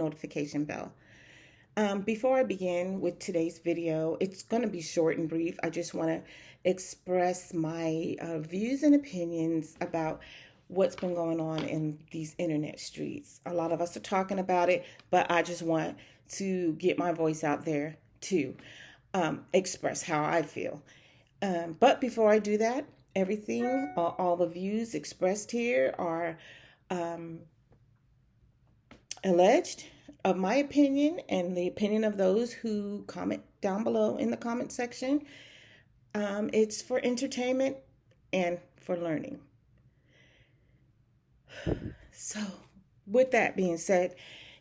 notification bell. Before I begin with today's video, it's going to be short and brief. I just want to express my views and opinions about what's been going on in these internet streets. A lot of us are talking about it, but I just want to get my voice out there to express how I feel. But before I do that, everything, all the views expressed here are alleged of my opinion and the opinion of those who comment down below in the comment section. It's for entertainment and for learning. So, with that being said,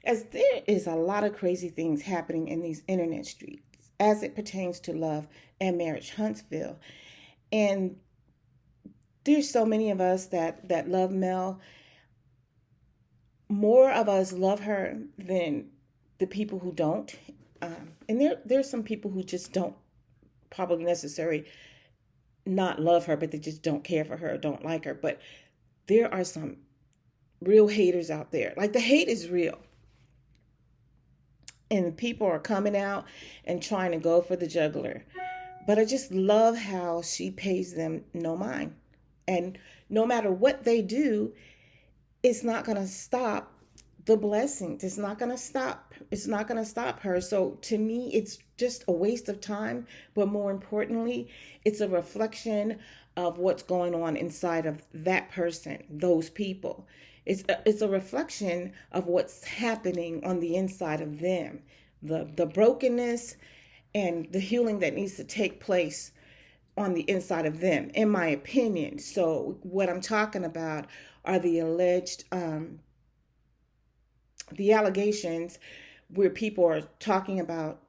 as there is a lot of crazy things happening in these internet streets as it pertains to love and marriage, Huntsville, and there's so many of us that love Mel. More of us love her than the people who don't. And there's some people who just don't probably necessarily not love her, but they just don't care for her or don't like her. But there are some real haters out there. Like, the hate is real. And people are coming out and trying to go for the jugular. But I just love how she pays them no mind. And no matter what they do, it's not going to stop the blessings. It's not going to stop. It's not going to stop her. So to me, it's just a waste of time. But more importantly, it's a reflection of what's going on inside of that person, those people. It's a reflection of what's happening on the inside of them, the brokenness and the healing that needs to take place on the inside of them, in my opinion. So what I'm talking about are the alleged, the allegations where people are talking about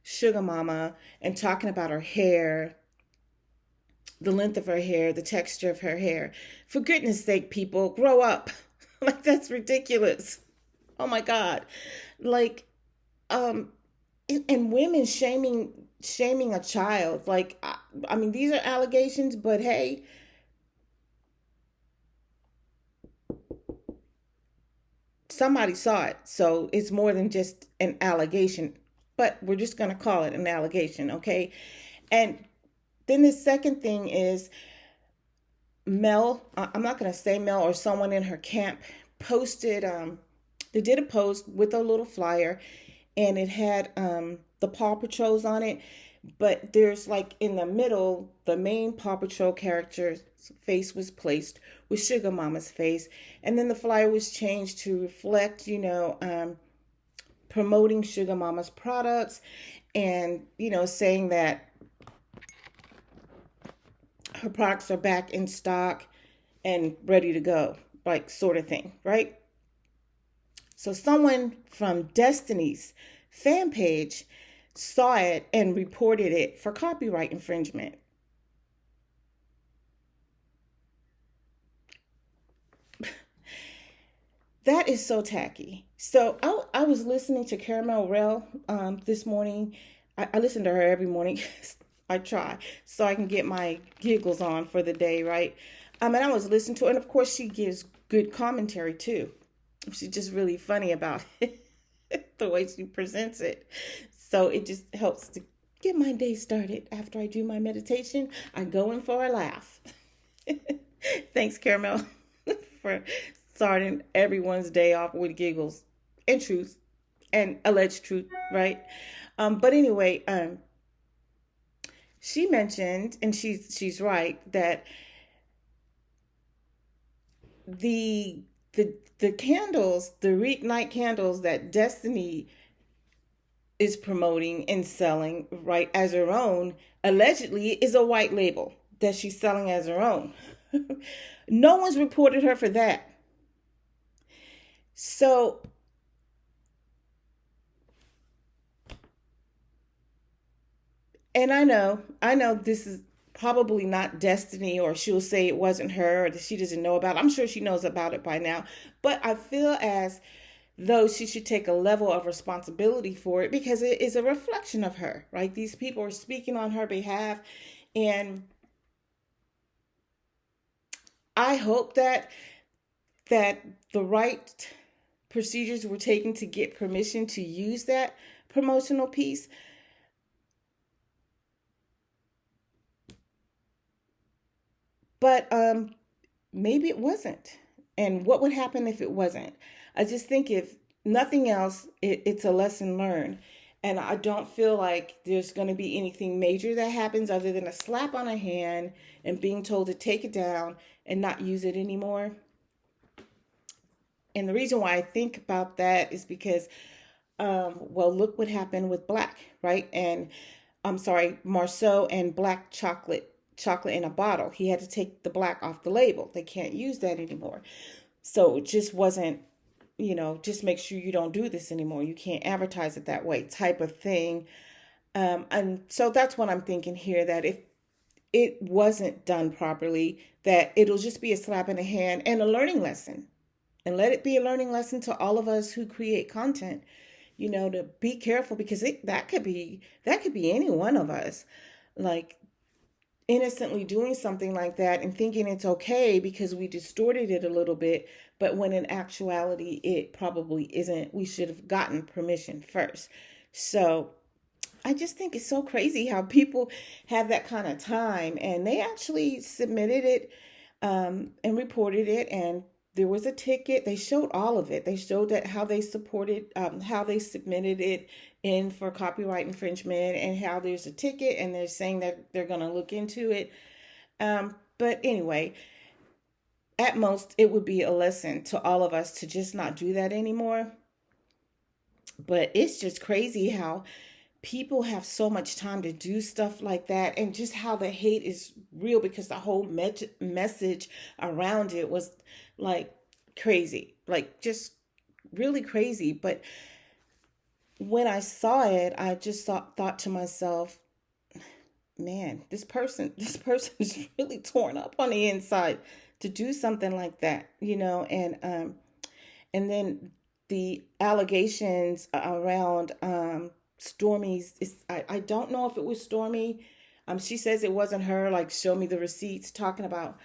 Sugar Mama and talking about her hair, the length of her hair, the texture of her hair. For goodness sake, people, grow up. Like, that's ridiculous. Oh my God. Like, and women shaming a child. Like, I mean, these are allegations, but hey, somebody saw it. So it's more than just an allegation, but we're just going to call it an allegation. Okay. And then the second thing is Mel, I'm not going to say Mel, or someone in her camp posted, they did a post with a little flyer, and it had the Paw Patrols on it. But there's, like, in the middle, the main Paw Patrol character's face was placed with Sugar Mama's face. And then the flyer was changed to reflect, promoting Sugar Mama's products and, saying that her products are back in stock and ready to go, like, sort of thing, right? So someone from Destiny's fan page saw it and reported it for copyright infringement. That is so tacky. So I was listening to Caramel Rell this morning. I listen to her every morning. I try so I can get my giggles on for the day, right? And I was listening to her, and of course she gives good commentary too. She's just really funny about it, the way she presents it. So it just helps to get my day started. After I do my meditation, I go in for a laugh. Thanks, Caramel, for starting everyone's day off with giggles and truth and alleged truth, right? But anyway, she mentioned, and she's right, that the candles, the reignite candles that Destiny is promoting and selling, right, as her own, allegedly is a white label that she's selling as her own. No one's reported her for that. So and I know this is probably not Destiny, or she'll say it wasn't her, or that she doesn't know about it. I'm sure she knows about it by now, but I feel as though she should take a level of responsibility for it, because it is a reflection of her, right? These people are speaking on her behalf, and I hope that the right procedures were taken to get permission to use that promotional piece. But maybe it wasn't. And what would happen if it wasn't? I just think if nothing else, it's a lesson learned. And I don't feel like there's going to be anything major that happens other than a slap on a hand and being told to take it down and not use it anymore. And the reason why I think about that is because, well, look what happened with black, right? And I'm sorry, Marceau and black chocolate in a bottle. He had to take the black off the label. They can't use that anymore. So it just wasn't, just make sure you don't do this anymore. You can't advertise it that way type of thing. And so that's what I'm thinking here, that if it wasn't done properly, that it'll just be a slap in the hand and a learning lesson. And let it be a learning lesson to all of us who create content, to be careful, because that could be any one of us, like innocently doing something like that and thinking it's okay because we distorted it a little bit, but when in actuality it probably isn't. We should have gotten permission first. So I just think it's so crazy how people have that kind of time, and they actually submitted it and reported it, and there was a ticket. They showed all of it. They showed that how they how they submitted it in for copyright infringement, and how there's a ticket, and they're saying that they're going to look into it. But anyway, at most, it would be a lesson to all of us to just not do that anymore. But it's just crazy how people have so much time to do stuff like that, and just how the hate is real, because the whole message around it was like crazy, like just really crazy. But when I saw it, I just thought to myself, man, this person is really torn up on the inside to do something like that, and then the allegations around Stormy's, I don't know if it was Stormy. She says it wasn't her, like, show me the receipts, talking about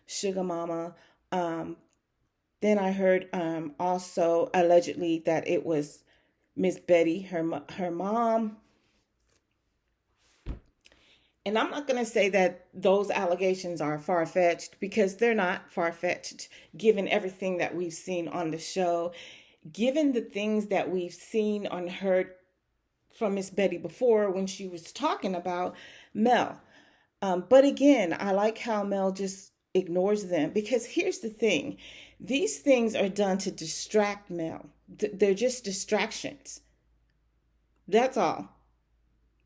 Sugar Mama. Then I heard also allegedly that it was Miss Betty, her mom. And I'm not going to say that those allegations are far-fetched, because they're not far-fetched, given everything that we've seen on the show, given the things that we've seen and heard from Miss Betty before when she was talking about Mel. But again, I like how Mel just ignores them, because here's the thing. These things are done to distract Mel. They're just distractions. That's all.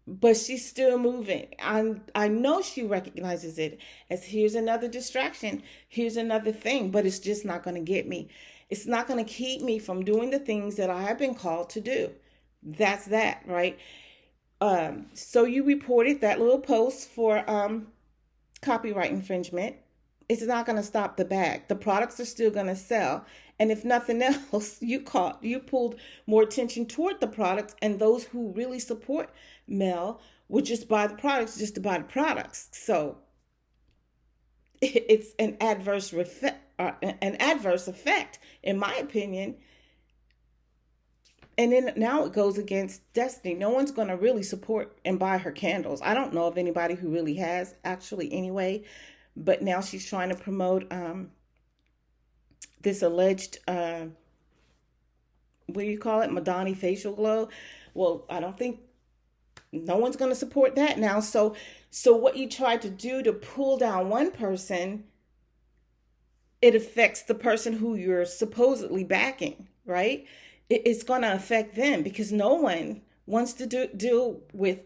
But she's still moving. I know she recognizes it as, here's another distraction. Here's another thing, but it's just not going to get me. It's not going to keep me from doing the things that I have been called to do. That's that, right? So you reported that little post for copyright infringement. It's not going to stop the bag. The products are still going to sell. And if nothing else, you pulled more attention toward the products, and those who really support Mel would just buy the products just to buy the products. So it's an adverse effect, in my opinion. And then now it goes against Destiny. No one's going to really support and buy her candles. I don't know of anybody who really has, actually, anyway. But now she's trying to promote this alleged, what do you call it, Madani facial glow. Well, I don't think no one's going to support that now. So what you tried to do to pull down one person, it affects the person who you're supposedly backing, right? It's going to affect them, because no one wants to deal with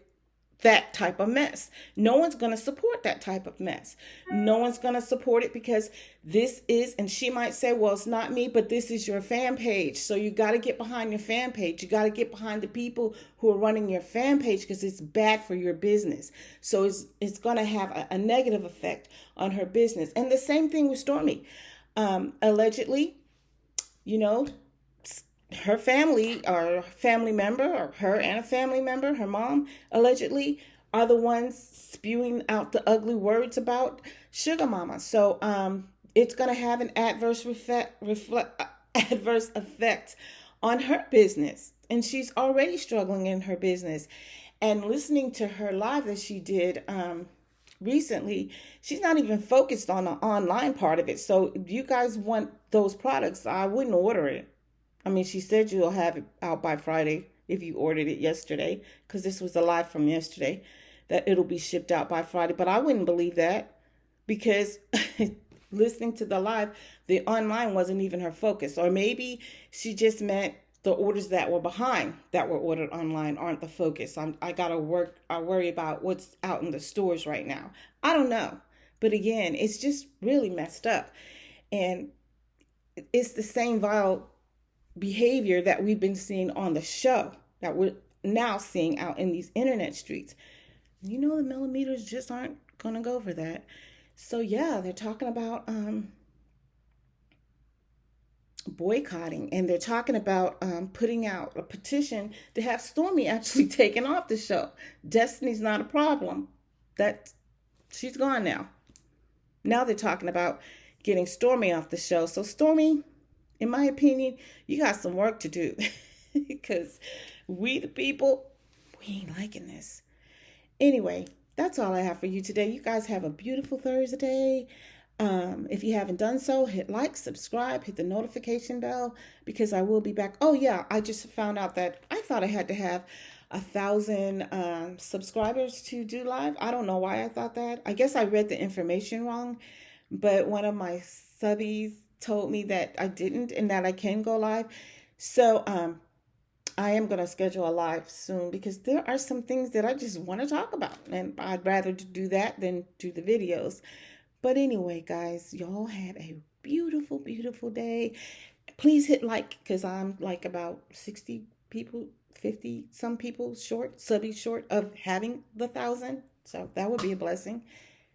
that type of mess. No one's going to support that type of mess. No one's going to support it, because this is, and she might say, well, it's not me, but this is your fan page. So you got to get behind your fan page. You got to get behind the people who are running your fan page, because it's bad for your business. So it's going to have a negative effect on her business. And the same thing with Stormy. Allegedly, her family, or family member, or her and a family member, her mom, allegedly, are the ones spewing out the ugly words about Sugar Mama. So it's going to have an adverse adverse effect on her business. And she's already struggling in her business. And listening to her live that she did recently, she's not even focused on the online part of it. So if you guys want those products, I wouldn't order it. I mean, she said you'll have it out by Friday if you ordered it yesterday, because this was a live from yesterday, that it'll be shipped out by Friday. But I wouldn't believe that, because listening to the live, the online wasn't even her focus. Or maybe she just meant the orders that were behind that were ordered online aren't the focus. I worry about what's out in the stores right now. I don't know. But again, it's just really messed up. And it's the same vile behavior that we've been seeing on the show that we're now seeing out in these internet streets. You know, the millimeters just aren't going to go for that. So yeah, they're talking about boycotting, and they're talking about putting out a petition to have Stormy actually taken off the show. Destiny's not a problem. That she's gone now. Now they're talking about getting Stormy off the show. So Stormy, in my opinion, you got some work to do, because we the people, we ain't liking this. Anyway, that's all I have for you today. You guys have a beautiful Thursday. If you haven't done so, hit like, subscribe, hit the notification bell, because I will be back. Oh yeah, I just found out that I thought I had to have 1,000 subscribers to do live. I don't know why I thought that. I guess I read the information wrong, but one of my subbies told me that I didn't and that I can go live. So I am going to schedule a live soon, because there are some things that I just want to talk about, and I'd rather do that than do the videos. But anyway, guys, y'all have a beautiful, beautiful day. Please hit like, because I'm like about 60 people, 50 some people short, subbies short of having the 1,000. So that would be a blessing.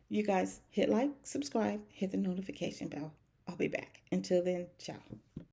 You guys hit like, subscribe, hit the notification bell. I'll be back. Until then, ciao.